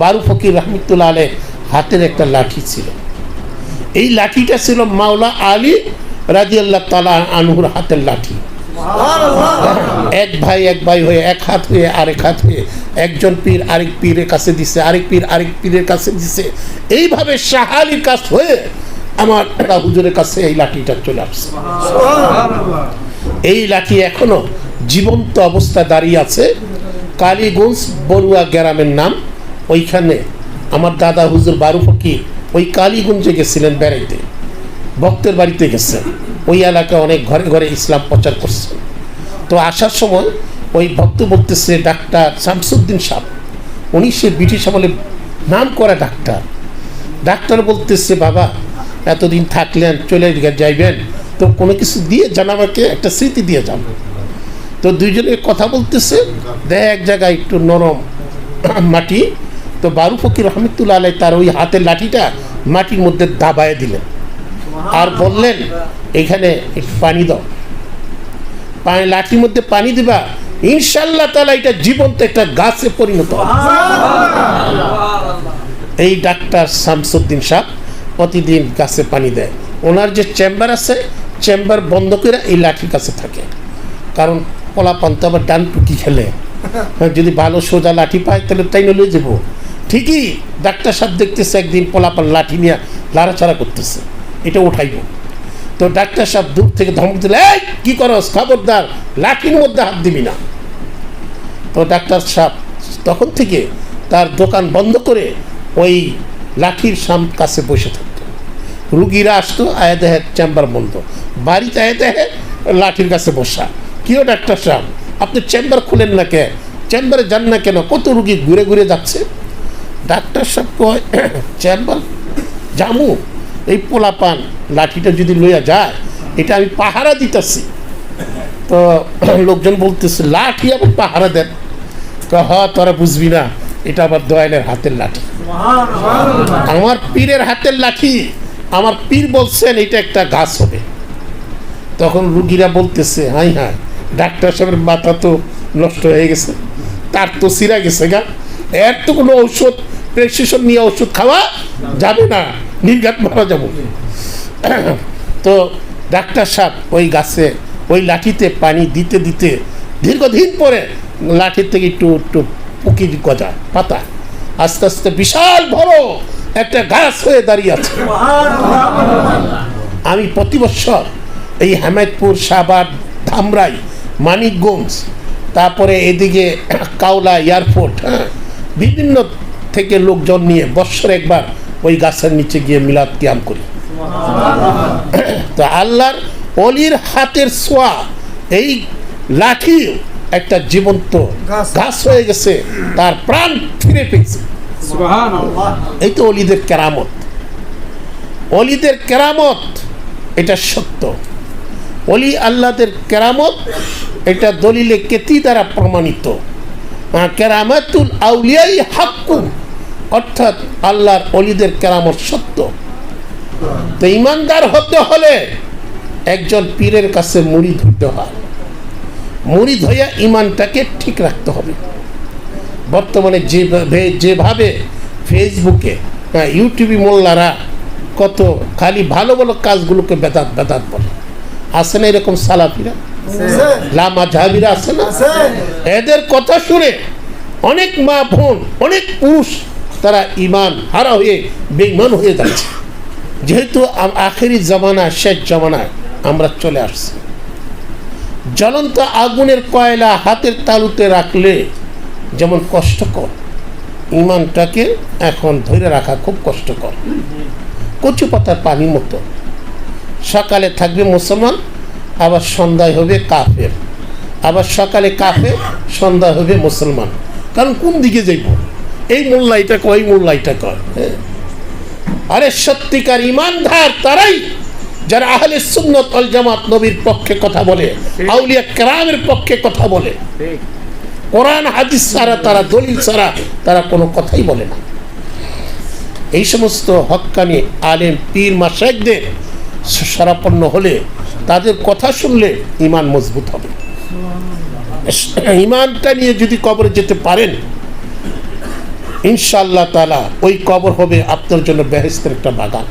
Bahru ফকির রহমতুল্লাহ আলাইহ হাতের একটা লাঠি ছিল। এই লাঠিটা ছিল মাওলা আলী রাদিয়াল্লাহু তাআলা আনহুর হাতের লাঠি। এক ভাই হয়ে, এক হাত হয়ে আরেক হাত হয়ে, একজন পীর আরেক পীরের কাছে দিছে, আরেক পীর আরেক পীরের কাছে দিছে, এইভাবে শাহ আলীর কাছ হয়ে আমার হুজুরের কাছে এই লাঠিটা চলে আসছে। এই লাঠি এখনো জীবন্ত অবস্থায় দাঁড়িয়ে আছে। কালীগঞ্জ বড়ুয়া গ্রামের নাম। ওইখানে আমার দাদা হুজুর বারু ফকির ওই কালীগঞ্জে গেছিলেন বেড়াইতে, ভক্তের বাড়িতে গেছেন। ওই এলাকায় অনেক ঘরে ঘরে ইসলাম প্রচার করছেন। তো আসার সময় ওই ভক্ত বলতেছে ডাক্তার শামসুদ্দিন সাহেব, উনি সে ব্রিটিশ আমলে নাম করা ডাক্তার। ডাক্তার বলতেছে বাবা এতদিন থাকলেন, চলে যাইবেন, তো কোনো কিছু দিয়ে যান, আমাকে একটা স্মৃতি দিয়ে যান। তো দুইজনে কথা বলতেছে, দেখ এক জায়গায় একটু নরম মাটি। তো বারু ফকির রহমতুল্লাহ আলাইহ তার ওই হাতের লাঠিটা মাটির মধ্যে দাবায় দিলেন আর বললেন এখানে একটু পানি দাও, লাঠির মধ্যে পানি দিবা, ইনশাআল্লাহ তাআলা এটা জীবন্ত একটা গাছে পরিণত হবে। এই ডাক্তার শামসুদ্দিন সাহেব প্রতিদিন গাছে পানি দেয়। ওনার যে চেম্বার আছে, চেম্বার বন্ধ করে এই লাঠির কাছে থাকে, কারণ পোলাপান তো আবার ডান টুকি খেলে, যদি ভালো সোজা লাঠি পায় তাহলে তাই নিয়ে যাবো। ঠিকই ডাক্তার সাহেব দেখতেছে একদিন পোলাপান লাঠি নিয়ে লাড়াচাড়া করতেছে, এটা উঠাইব। তো ডাক্তার সাহেব দূর থেকে ধমক দিলে, এই কি করস, খবরদার লাঠির মধ্যে হাত দিবি না। তো ডাক্তার সাহেব তখন থেকে তার দোকান বন্ধ করে ওই লাঠির কাছে বসে থাকতো। রুগীরা আসতো, আয়া দেহে চেম্বার বন্ধ, বাড়িতে আয়া দেহে লাঠির কাছে বসা। কিও ডাক্তার সাহেব আপনি চেম্বার খুলেন না কে, চেম্বারে যান না কেন, কত রুগী ঘুরে ঘুরে যাচ্ছে। ডাক্তার সাহেব কয় চেম্বার জামু, এই পোলাপান লাঠিটা যদি লইয়া যায় এটা আমি পাহারা দিতেছি। তো লোকজন বলতেছে লাঠি আবার পাহারা দেন। হ তোরা বুঝবি না, এটা আবার দয়ালের হাতের লাঠি, আমার পীরের হাতের লাঠি, আমার পীর বলছেন এটা একটা গাছ হবে। তখন রুগীরা বলতেছে হাই হাই, ডাক্তার সাহেবের মাথা তো নষ্ট হয়ে গেছে, তার তো সিরা গেছে গা, এর তো কোনো ঔষধ প্রেসক্রিপশন নিয়ে ওষুধ খাওয়া যাবে না, নির্ঘাত মারা যাব। তো ডাক্তার সাহেব ওই গাছে ওই লাঠিতে পানি দিতে দিতে দীর্ঘদিন পরে লাঠির থেকে একটু একটু পুকি গজা পাতা আস্তে আস্তে বিশাল বড় একটা গাছ হয়ে দাঁড়িয়ে আছে। আমি প্রতি বছর এই হেমায়তপুর, সাভার, ধামরাই, মানিকগঞ্জ, তারপরে এদিকে কাওলা এয়ারপোর্ট, বিভিন্ন থেকে লোকজন নিয়ে বৎসরে একবার ওই গাছের নিচে গিয়ে মিলাদ কিয়াম করি। তো আল্লাহর অলির হাতের ছোঁয়া, এই লাঠি একটা জীবন্ত গাছ হয়ে গেছে, তার প্রাণ ফিরে পেয়েছে। এই তো অলিদের কেরামত, অলিদের কেরামত এটা সত্য। অলি আল্লাহদের কেরামত এটা দলিলে কেতি দ্বারা প্রমাণিত। কেরামাতুল আউলিয়াই হাক্কু, অর্থাৎ আল্লাহর অলিদের কেরামত সত্য। তো ইমানদার হতে হলে একজন পীরের কাছে মুরিদ হতে হয়, মুরিদ হইয়া ইমানটাকে ঠিক রাখতে হবে। বর্তমানে যেভাবে ফেসবুকে ইউটিউবে মোল্লারা কত খালি ভালো ভালো কাজগুলোকে বেদাত বেদাত বলে, আছে না এরকম সালাফিরা, লামা ঝাবিরা আছে না, এদের কথা শুনে অনেক মা বোন, অনেক পুরুষ তারা ইমান হারা হয়ে বেঈমান হয়ে যাচ্ছে। যেহেতু আখেরি জামানা, শেষ জামানায় আমরা চলে আসছি। জ্বলন্ত আগুনের কয়লা হাতের তালুতে রাখলে যেমন কষ্টকর, ইমানটাকে এখন ধরে রাখা খুব কষ্টকর। কচু পাতার পানির মতো, সকালে থাকবে মুসলমান, আবার সন্ধ্যায় হবে কাফের, আবার সকালে কাফের, সন্ধ্যায় হবে মুসলমান। কারণ কোন দিকে যাইব, এই মোল্লা এটা কয়, এই মোল্লা এটা কয়। আরে সত্যিকার ইমানদার তারাই যারা আহলে সুন্নাত ওয়াল জামাত, নবীর পক্ষে কথা বলে, আউলিয়া কেরামের পক্ষে কথা বলে। কোরআন হাদিস ছাড়া তারা, দলিল ছাড়া তারা কোনো কথাই বলে না। এই সমস্ত হক্কানি আলেম পীর মাশায়েখদের শরাপন্ন হলে, তাদের কথা শুনলে ইমান মজবুত হবে। ইমানটা নিয়ে যদি কবরে যেতে পারেন, ইনশাআল্লাহ তাআলা ওই কবর হবে আপনার জন্য বেহেশতের একটা বাগান।